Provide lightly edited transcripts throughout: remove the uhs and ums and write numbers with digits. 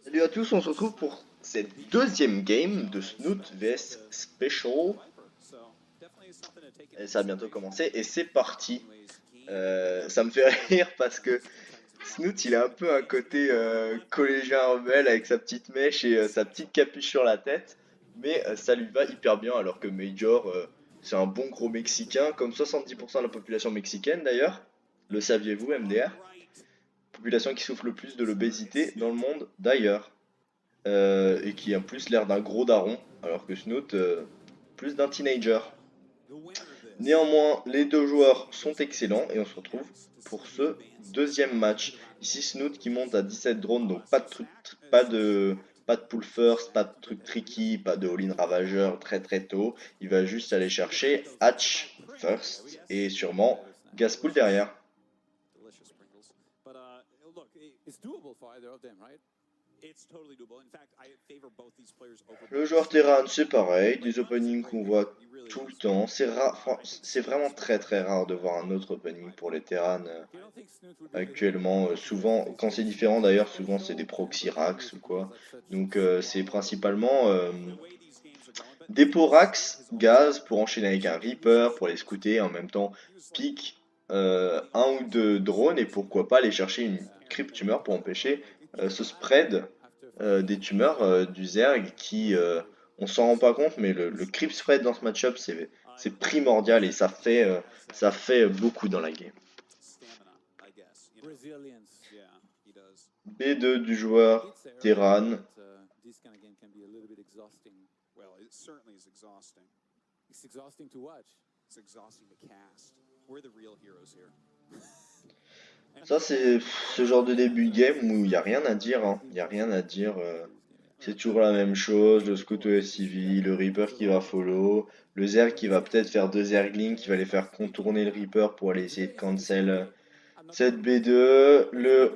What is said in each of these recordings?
Salut à tous, on se retrouve pour cette deuxième game de Snoot vs Special. Et ça a bientôt commencé et c'est parti. Ça me fait rire parce que Snoot il a un peu un côté collégien rebelle avec sa petite mèche et sa petite capuche sur la tête. Mais ça lui va hyper bien alors que Major c'est un bon gros Mexicain comme 70% de la population mexicaine d'ailleurs. Le saviez-vous MDR? Population qui souffre le plus de l'obésité dans le monde d'ailleurs. Et qui a plus l'air d'un gros daron, alors que Snoot, plus d'un teenager. Néanmoins, les deux joueurs sont excellents et on se retrouve pour ce deuxième match. Ici, Snoot qui monte à 17 drones, donc pas de truc, pas de pull first, pas de truc tricky, pas de all-in ravageur très tôt. Il va juste aller chercher Hatch first et sûrement Gaspool derrière. Le joueur Terran, c'est pareil, des openings qu'on voit tout le temps. C'est rare, c'est vraiment très rare de voir un autre opening pour les Terran actuellement. Souvent, quand c'est différent d'ailleurs, souvent c'est des proxy Rax ou quoi. Donc c'est principalement des Porax, gaz pour enchaîner avec un Reaper, pour les scouter, en même temps pick un ou deux drones et pourquoi pas aller chercher une Crypt Tumeur pour empêcher ce spread des tumeurs du Zerg qui, on s'en rend pas compte, mais le creep spread dans ce match-up c'est primordial et ça fait beaucoup dans la game. B2 du joueur Terran. Ça c'est ce genre de début de game où il n'y a rien à dire, hein. Il n'y a rien à dire. C'est toujours la même chose, le scout OSCV, le Reaper qui va follow, le Zerg qui va peut-être faire deux Zerglings, qui va les faire contourner le Reaper pour aller essayer de cancel cette B2, le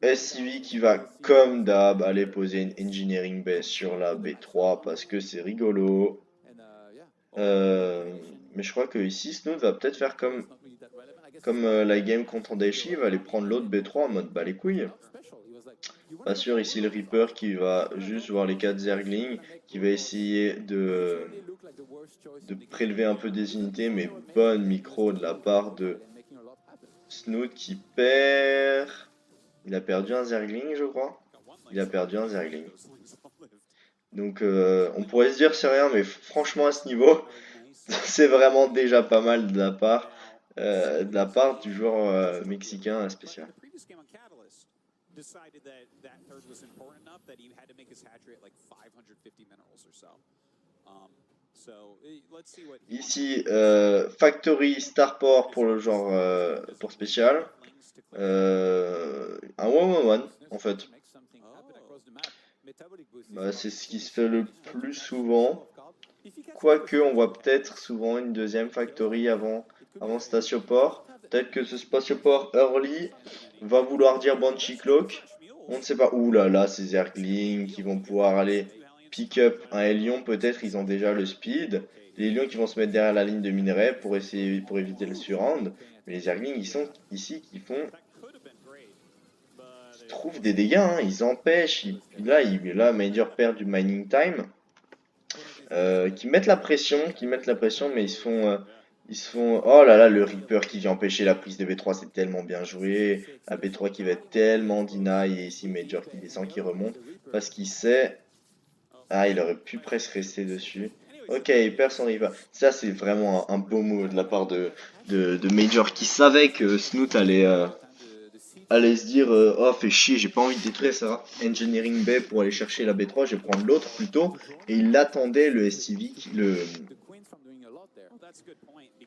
SCV qui va comme d'hab aller poser une Engineering Base sur la B3 parce que c'est rigolo. Mais je crois que ici Snoot va peut-être faire comme la game contre Daichi, il va aller prendre l'autre B3 en mode bah les couilles. Pas sûr ici le Reaper qui va juste voir les 4 Zerglings, qui va essayer de prélever un peu des unités, mais bonne micro de la part de Snoot qui perd. Il a perdu un Zergling je crois. Il a perdu un Zergling. Donc on pourrait se dire c'est rien, mais franchement à ce niveau, c'est vraiment déjà pas mal de la part du joueur mexicain spécial. Ici, Factory Starport pour le genre pour spécial. Un 1-1-1 en fait. Bah, c'est ce qui se fait le plus souvent. Quoique on voit peut-être souvent une deuxième Factory avant Statioport. Peut-être que ce Spatioport early va vouloir dire Banshee Cloak. On ne sait pas. Ouh là là, ces Zerglings qui vont pouvoir aller pick up un Hélion. Peut-être ils ont déjà le speed. Les Hélions qui vont se mettre derrière la ligne de minerai pour éviter le surround. Mais les Zerglings ils sont ici qui trouvent des dégâts. Hein. Ils empêchent. Là, Major perd du mining time. Qui mettent la pression, mais ils se font, oh là là, le Reaper qui vient empêcher la prise de B3, c'est tellement bien joué. La B3 qui va être tellement deny, et ici Major qui descend, qui remonte, parce qu'il sait, ah, il aurait pu presque rester dessus. Ok, il perd son Reaper. Ça, c'est vraiment un beau mot de la part de Major, qui savait que Snoot allait se dire oh fait chier, j'ai pas envie de détruire ça Engineering Bay pour aller chercher la B3, je vais prendre l'autre plutôt, et il attendait le STV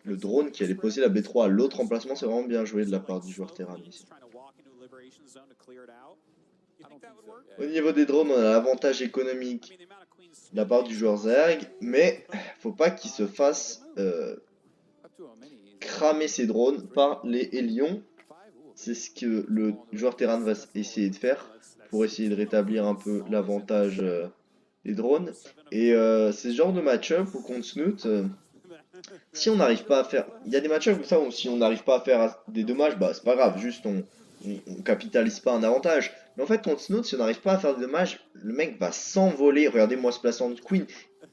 le drone qui allait poser la B3 à l'autre emplacement. C'est vraiment bien joué de la part du joueur Terran ici. Au niveau des drones, on a l'avantage économique de la part du joueur Zerg, mais faut pas qu'il se fasse cramer ses drones par les Hélions. C'est ce que le joueur Terran va essayer de faire pour essayer de rétablir un peu l'avantage des drones. Et c'est ce genre de match-up où contre Snoot, si on n'arrive pas à faire... Il y a des match-ups comme ça où si on n'arrive pas à faire des dommages, bah c'est pas grave, juste on capitalise pas un avantage. Mais en fait, contre Snoot, si on n'arrive pas à faire de dommages, le mec va s'envoler. Regardez-moi ce placement de Queen.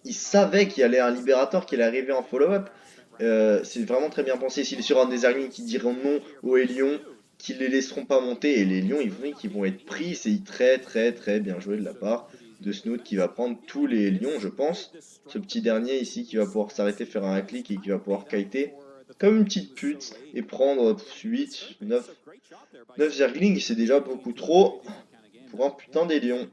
Il savait qu'il y allait un Libérator qui allait arriver en follow-up. C'est vraiment très bien pensé. S'il est sur un des Zerglings qui diront non aux Hélions, qui les laisseront pas monter, et les Lions ils vont être pris, c'est très très très bien joué de la part de Snoot qui va prendre tous les Lions, je pense. Ce petit dernier ici qui va pouvoir s'arrêter, faire un clic et qui va pouvoir kiter comme une petite pute et prendre 8, 9 Zerglings, c'est déjà beaucoup trop pour un putain des Lions.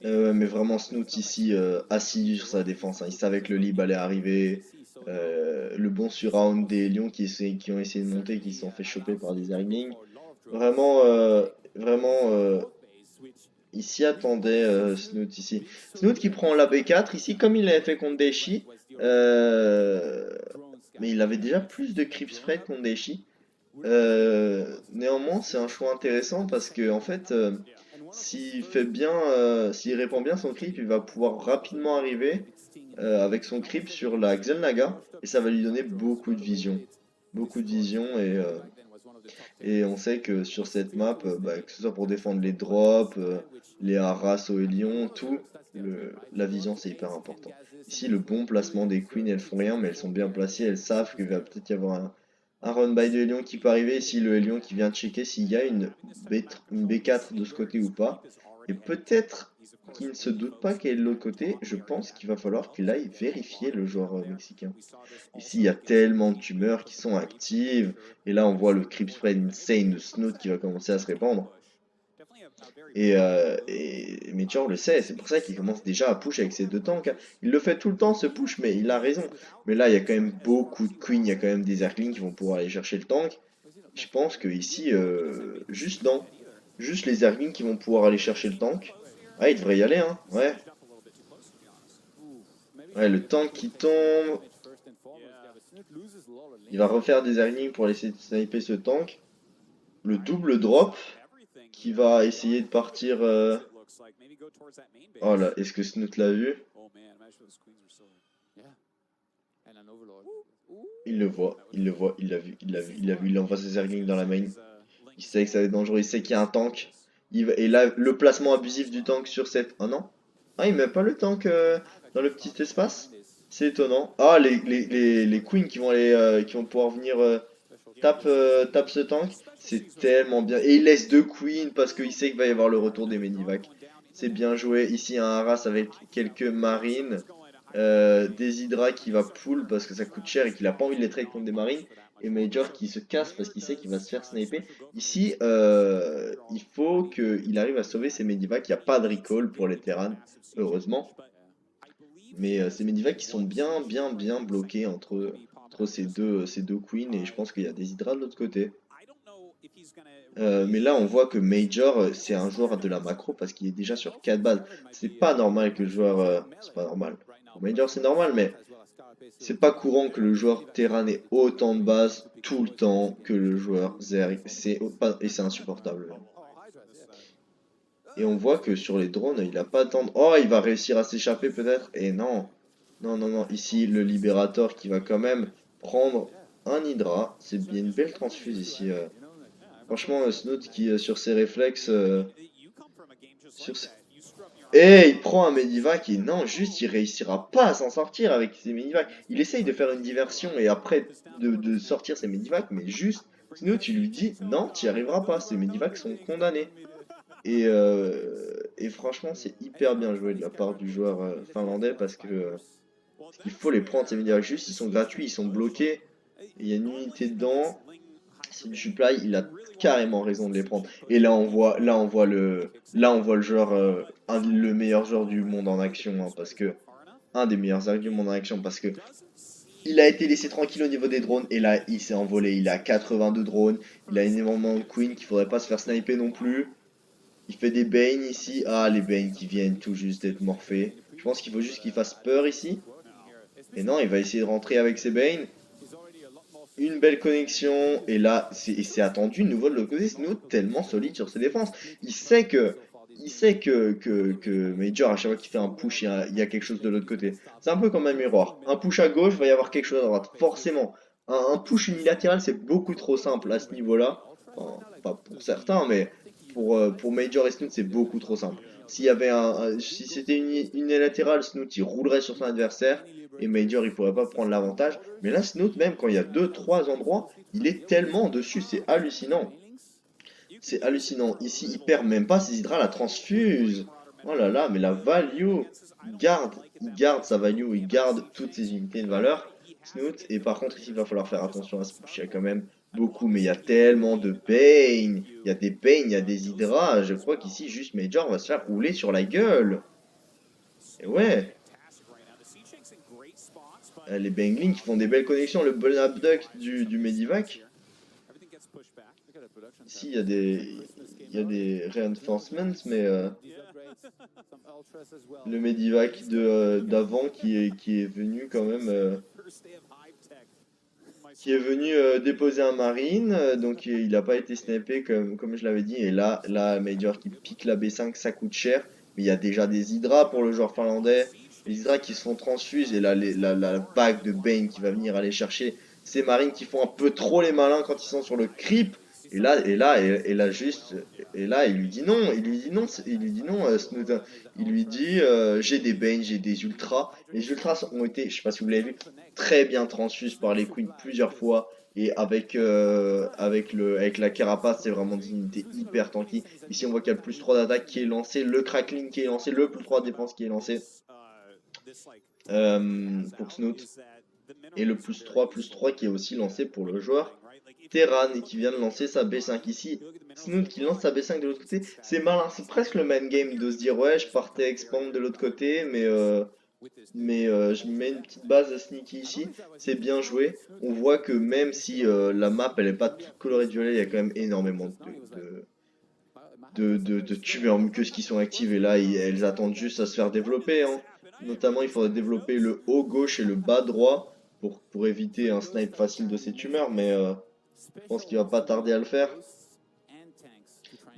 Mais vraiment Snoot ici assidu sur sa défense, hein. Il savait que le Lib allait arriver. Le bon surround des Lions qui ont essayé de monter, qui se sont fait choper par des Zerglings. Vraiment, il s'y attendait, Snoot ici. Snoot qui prend la B4 ici, comme il l'avait fait contre Deshi. Mais il avait déjà plus de creep spread contre Deshi. Néanmoins, c'est un choix intéressant parce que en fait, s'il répand bien son creep, il va pouvoir rapidement arriver avec son creep sur la Xel'Naga et ça va lui donner beaucoup de vision. Beaucoup de vision et on sait que sur cette map, que ce soit pour défendre les drops, les haras au Hélion, tout, la vision c'est hyper important. Ici, le bon placement des queens, elles font rien, mais elles sont bien placées, elles savent qu'il va peut-être y avoir un run by de Hélion qui peut arriver. Ici, le Hélion qui vient checker s'il y a une B4 de ce côté ou pas. Et peut-être qu'il ne se doute pas qu'elle est de l'autre côté, je pense qu'il va falloir qu'il aille vérifier le joueur mexicain. Ici, il y a tellement de tumeurs qui sont actives. Et là, on voit le creep spread insane de Snoot qui va commencer à se répandre. Et Major le sait, c'est pour ça qu'il commence déjà à push avec ses deux tanks, hein. Il le fait tout le temps, ce push, mais il a raison. Mais là, il y a quand même beaucoup de queens, il y a quand même des Zerglings qui vont pouvoir aller chercher le tank. Je pense que ici, juste les Zerglings qui vont pouvoir aller chercher le tank. Ah, il devrait y aller, hein, ouais. Ouais, le tank qui tombe. Il va refaire des Zerglings pour essayer de sniper ce tank. Le double drop qui va essayer de partir. Oh là, est-ce que Snoot l'a vu? Il le voit, il l'a vu, il envoie ses Zerglings dans la main. Il sait que ça va être dangereux, il sait qu'il y a un tank. Et là, le placement abusif du tank sur cette... Oh non? Ah, il met pas le tank dans le petit espace? C'est étonnant. Ah, les queens qui vont aller, qui vont pouvoir venir tape ce tank. C'est tellement bien. Et il laisse deux queens parce qu'il sait qu'il va y avoir le retour des Medivac. C'est bien joué. Ici, un Haras avec quelques marines. Des Hydra qui va pull parce que ça coûte cher et qu'il a pas envie de les trade contre des marines. Et Major qui se casse parce qu'il sait qu'il va se faire sniper. Ici, il faut qu'il arrive à sauver ses Medivac. Il n'y a pas de recall pour les Terran, heureusement. Mais ces Medivac qui sont bien bloqués entre ces deux queens. Et je pense qu'il y a des Hydra de l'autre côté. Mais là on voit que Major c'est un joueur de la macro parce qu'il est déjà sur 4 bases. C'est pas normal que le joueur... c'est pas normal. Pour Major c'est normal mais c'est pas courant que le joueur Terran ait autant de bases tout le temps que le joueur Zerg. Et c'est insupportable. Et on voit que sur les drones il a pas tant de... Oh, il va réussir à s'échapper peut-être. Et non. Non. Ici le Libérator qui va quand même prendre un Hydra. C'est bien une belle transfuse ici. Franchement, Snoot qui, sur ses réflexes... Et il prend un Medivac et non, juste il réussira pas à s'en sortir avec ses Medivac. Il essaye de faire une diversion et après de sortir ses Medivac, mais juste, Snoot, tu lui dis non, tu n'y arriveras pas, ces Medivac sont condamnés. Et franchement, c'est hyper bien joué de la part du joueur finlandais parce qu'il faut les prendre ces Medivac. Juste, ils sont gratuits, ils sont bloqués, il y a une unité dedans. C'est du supply, il a carrément raison de les prendre. Et là on voit le joueur, le meilleur joueur du monde en action, hein, parce que un des meilleurs joueurs du monde en action, parce que il a été laissé tranquille au niveau des drones et là il s'est envolé. Il a 82 drones, il a énormément de queens qu'il faudrait pas se faire sniper non plus. Il fait des Bane ici. Ah, les Bane qui viennent tout juste d'être morphés. Je pense qu'il faut juste qu'il fasse peur ici. Et non, il va essayer de rentrer avec ses Bane. Une belle connexion, et là, c'est attendu, une nouvelle de l'autre côté, Snoot tellement solide sur ses défenses. Il sait que Major, à chaque fois qu'il fait un push, il y a quelque chose de l'autre côté. C'est un peu comme un miroir. Un push à gauche, il va y avoir quelque chose à droite, forcément. Un push unilatéral, c'est beaucoup trop simple à ce niveau-là. Enfin, pas pour certains, mais pour Major et Snoot, c'est beaucoup trop simple. S'il y avait si c'était une unilatérale, Snoot il roulerait sur son adversaire et Major il pourrait pas prendre l'avantage. Mais là, Snoot, même quand il y a 2-3 endroits, il est tellement dessus, c'est hallucinant. C'est hallucinant. Ici, il perd même pas ses hydras, la transfuse. Oh là là, mais la value, il garde sa value, il garde toutes ses unités de valeur, Snoot. Et par contre, ici, il va falloir faire attention à ce push. Il y a quand même beaucoup, mais il y a tellement de Bane. Il y a des Bane, il y a des hydras. Je crois qu'ici, juste Major va se faire rouler sur la gueule. Et ouais, les Banglings qui font des belles connexions. Le bon abduct du Medivac. Ici, il y a des reinforcements, mais le Medivac d'avant qui est venu quand même, qui est venu déposer un marine, donc il n'a pas été snipé comme je l'avais dit. Et là, Major qui pique la B5, ça coûte cher. Mais il y a déjà des hydras pour le joueur finlandais. Les hydras qui se font transfuse et là, la vague de Bane qui va venir aller chercher ces marines qui font un peu trop les malins quand ils sont sur le creep. Et là, il lui dit non, Snoot. Il lui dit, j'ai des Bane, j'ai des Ultras. Les Ultras ont été, je sais pas si vous l'avez vu, très bien transfuses par les Queens plusieurs fois. Et avec la carapace, c'est vraiment des unités hyper tanky. Ici, on voit qu'il y a le plus 3 d'attaque qui est lancé, le crackling qui est lancé, le plus 3 de défense qui est lancé pour Snoot. Et le plus 3 qui est aussi lancé pour le joueur Terran et qui vient de lancer sa B5 ici. Snoot qui lance sa B5 de l'autre côté. C'est malin, c'est presque le main game de se dire ouais, je partais expand de l'autre côté, mais je mets une petite base sneaky ici. C'est bien joué. On voit que même si la map elle est pas toute colorée de violet, il y a quand même énormément de tueurs muqueuses qui sont actives et là elles attendent juste à se faire développer, hein. Notamment il faudrait développer le haut gauche et le bas droit pour éviter un snipe facile de ces tumeurs, mais je pense qu'il va pas tarder à le faire.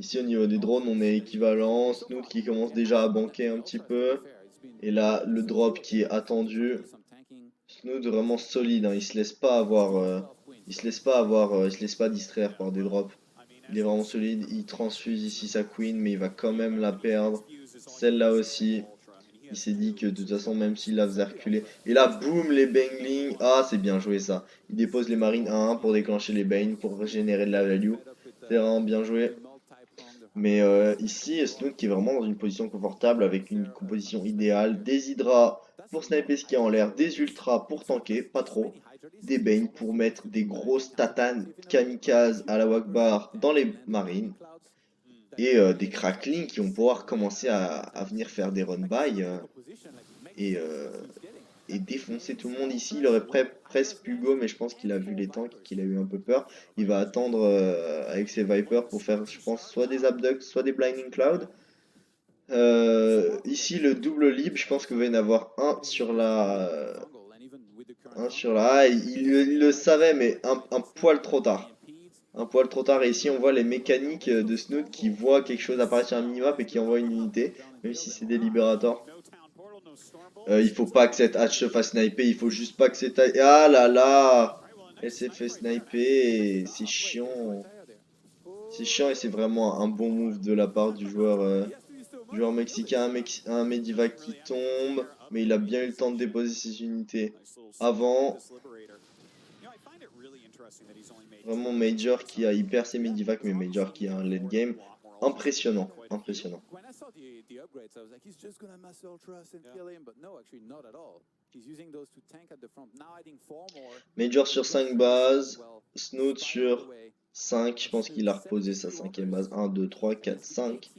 Ici au niveau des drones on est équivalent, Snoot qui commence déjà à banquer un petit peu. Et là le drop qui est attendu. Snoot vraiment solide, hein. Il se laisse pas avoir, il se laisse pas distraire par des drops. Il est vraiment solide, il transfuse ici sa queen mais il va quand même la perdre. Celle-là aussi. Il s'est dit que de toute façon même s'il la faisait reculer. Et là boum les banglings. Ah c'est bien joué ça. Il dépose les marines 1-1 pour déclencher les Bane pour régénérer de la value. C'est vraiment bien joué. Mais ici, Snoot qui est vraiment dans une position confortable avec une composition idéale. Des Hydras pour sniper ce qui est en l'air, des Ultras pour tanker, pas trop. Des Bane pour mettre des grosses tatanes kamikazes à la Wakbar dans les marines. Et des Cracklings qui vont pouvoir commencer à venir faire des run-by et, euh, et défoncer tout le monde ici. Il aurait presque pu go, mais je pense qu'il a vu les tanks et qu'il a eu un peu peur. Il va attendre avec ses Vipers pour faire, je pense, soit des Abducts, soit des Blinding Cloud. Ici, le double lib, je pense qu'il va y en avoir un sur la... il le savait, mais un poil trop tard. Un poil trop tard. Et ici, on voit les mécaniques de Snoot qui voit quelque chose apparaître sur un minimap et qui envoie une unité, même si c'est des Libérators. Il faut pas que cette hatch se fasse sniper, il faut juste pas que cette... Ah là là! Elle s'est fait sniper, c'est chiant. C'est chiant et c'est vraiment un bon move de la part du joueur mexicain, un Medivac qui tombe, mais il a bien eu le temps de déposer ses unités avant. Vraiment Major il perd ses Medivac, mais Major qui a un late game. Impressionnant, impressionnant. Major sur 5 bases, Snoot sur 5, je pense qu'il a reposé sa 5ème base. 1, 2, 3, 4, 5.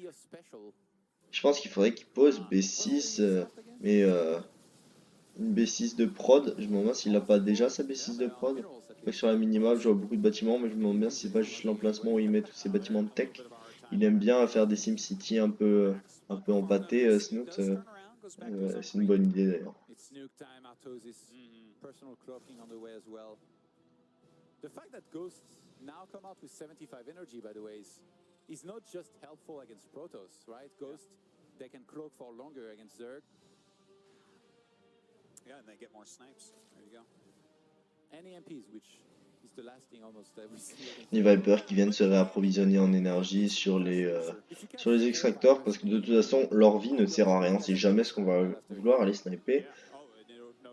Je pense qu'il faudrait qu'il pose B6, mais une B6 de prod. Je me demande s'il n'a pas déjà sa B6 de prod. Sur la minimap, je vois beaucoup de bâtiments, mais je me demande bien si c'est pas juste l'emplacement où il met tous ces bâtiments de tech. Il aime bien faire des SimCity un peu empâtés, Snoot. C'est une bonne idée d'ailleurs. The fact that Ghosts now come out with 75 energy, by the way, is not just helpful against Protoss, right? Ghost, they can cloak for longer against Zerg. Yeah, and they get more snipes. There you go. And EMPs, which is Les Vipers qui viennent se réapprovisionner en énergie sur les extracteurs parce que de toute façon leur vie ne sert à rien, c'est jamais ce qu'on va vouloir aller sniper.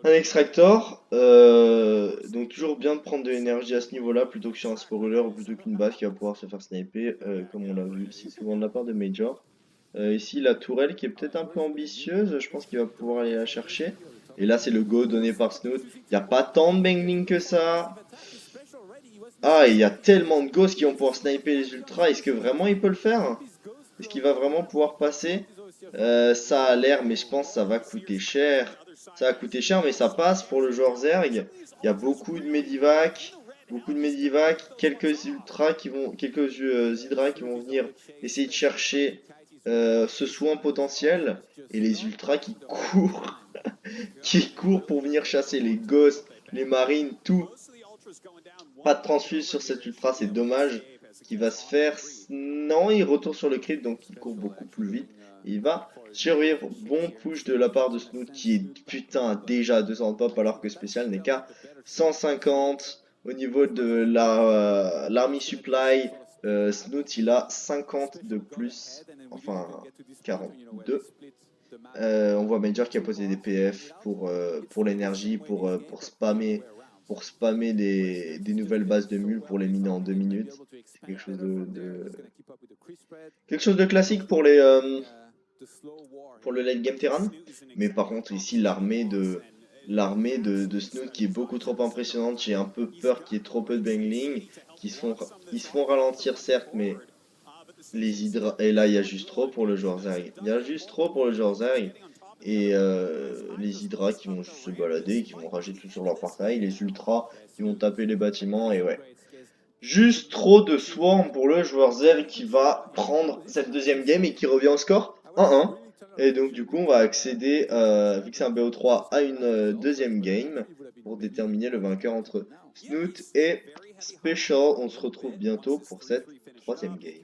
Un extractor, donc toujours bien de prendre de l'énergie à ce niveau-là plutôt que sur un spoiler ou plutôt qu'une base qui va pouvoir se faire sniper, comme on l'a vu si souvent de la part de Major. Ici la tourelle qui est peut-être un peu ambitieuse, je pense qu'il va pouvoir aller la chercher. Et là c'est le go donné par Snoot. Il n'y a pas tant de bangling que ça. Ah, il y a tellement de ghosts qui vont pouvoir sniper les ultras. Est-ce que vraiment il peut le faire? Est-ce qu'il va vraiment pouvoir passer? Ça a l'air, mais je pense que ça va coûter cher. Ça va coûter cher, mais ça passe pour le joueur Zerg. Il y a beaucoup de Medivac. Quelques ultras qui vont, quelques hydras qui vont venir essayer de chercher ce soin potentiel. Et les ultras qui courent, qui courent pour venir chasser les ghosts, les marines, tout. Pas de transfuse sur cet ultra, c'est dommage. Qui va se faire. Non, il retourne sur le crit, donc il court beaucoup plus vite. Il va survivre. Bon push de la part de Snoot qui est putain déjà à 200 pop alors que spécial n'est qu'à 150. Au niveau de l'army supply, Snoot il a 50 de plus. Enfin 42. On voit Major qui a posé des PF pour l'énergie, pour spammer. Pour spammer des nouvelles bases de mules pour les miner en 2 minutes. C'est quelque chose de classique pour le late game Terran. Mais par contre ici l'armée de Snoot qui est beaucoup trop impressionnante. J'ai un peu peur qu'il y ait trop peu de bangling. Qui se font ralentir certes, mais les hydras. Et là il y a juste trop pour le joueur Zerg. Et les hydras qui vont juste se balader, qui vont rager tout sur leur portail, les ultras qui vont taper les bâtiments, et ouais. Juste trop de swarm pour le joueur Zerg qui va prendre cette deuxième game et qui revient au score 1-1. Et donc du coup on va accéder, vu que c'est un BO3, à une deuxième game pour déterminer le vainqueur entre Snoot et Special. On se retrouve bientôt pour cette troisième game.